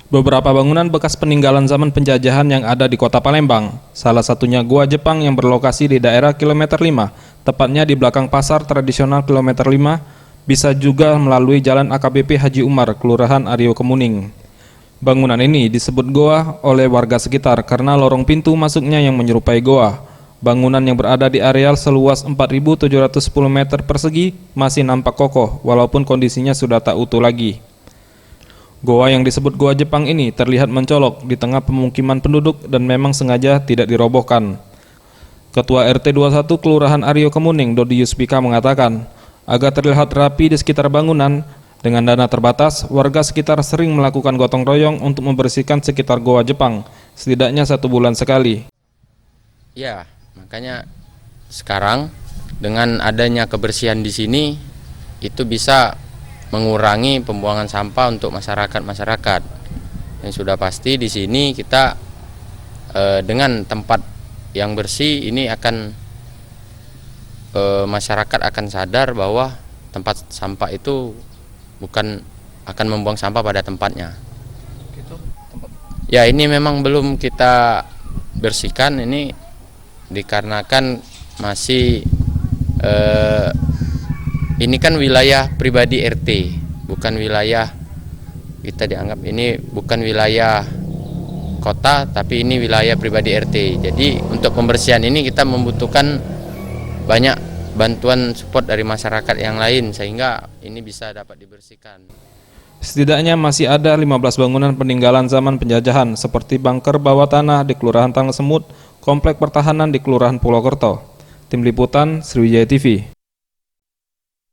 Beberapa bangunan bekas peninggalan zaman penjajahan yang ada di kota Palembang, salah satunya Gua Jepang yang berlokasi di daerah kilometer 5, tepatnya di belakang pasar tradisional kilometer 5, bisa juga melalui Jalan AKBP Haji Umar, Kelurahan Aryo Kemuning. Bangunan ini disebut goa oleh warga sekitar karena lorong pintu masuknya yang menyerupai goa. Bangunan yang berada di areal seluas 4.710 meter persegi masih nampak kokoh walaupun kondisinya sudah tak utuh lagi. Goa yang disebut Goa Jepang ini terlihat mencolok di tengah pemukiman penduduk dan memang sengaja tidak dirobohkan. Ketua RT 21 Kelurahan Aryo Kemuning, Dodi Yuspika mengatakan, agar terlihat rapi di sekitar bangunan, dengan dana terbatas, warga sekitar sering melakukan gotong royong untuk membersihkan sekitar Goa Jepang, setidaknya 1 bulan sekali. Ya, makanya sekarang dengan adanya kebersihan di sini, itu bisa mengurangi pembuangan sampah untuk masyarakat. Yang sudah pasti di sini kita dengan tempat yang bersih ini akan masyarakat akan sadar bahwa tempat sampah itu bukan akan membuang sampah pada tempatnya. Ya, ini memang belum kita bersihkan ini dikarenakan masih ini kan wilayah pribadi RT, bukan wilayah, kita dianggap ini bukan wilayah kota, tapi ini wilayah pribadi RT. Jadi untuk pembersihan ini kita membutuhkan banyak bantuan support dari masyarakat yang lain, sehingga ini bisa dapat dibersihkan. Setidaknya masih ada 15 bangunan peninggalan zaman penjajahan seperti bunker bawah tanah di Kelurahan Tangsemut, komplek pertahanan di Kelurahan Pulau Kerto. Tim Liputan Sriwijaya TV.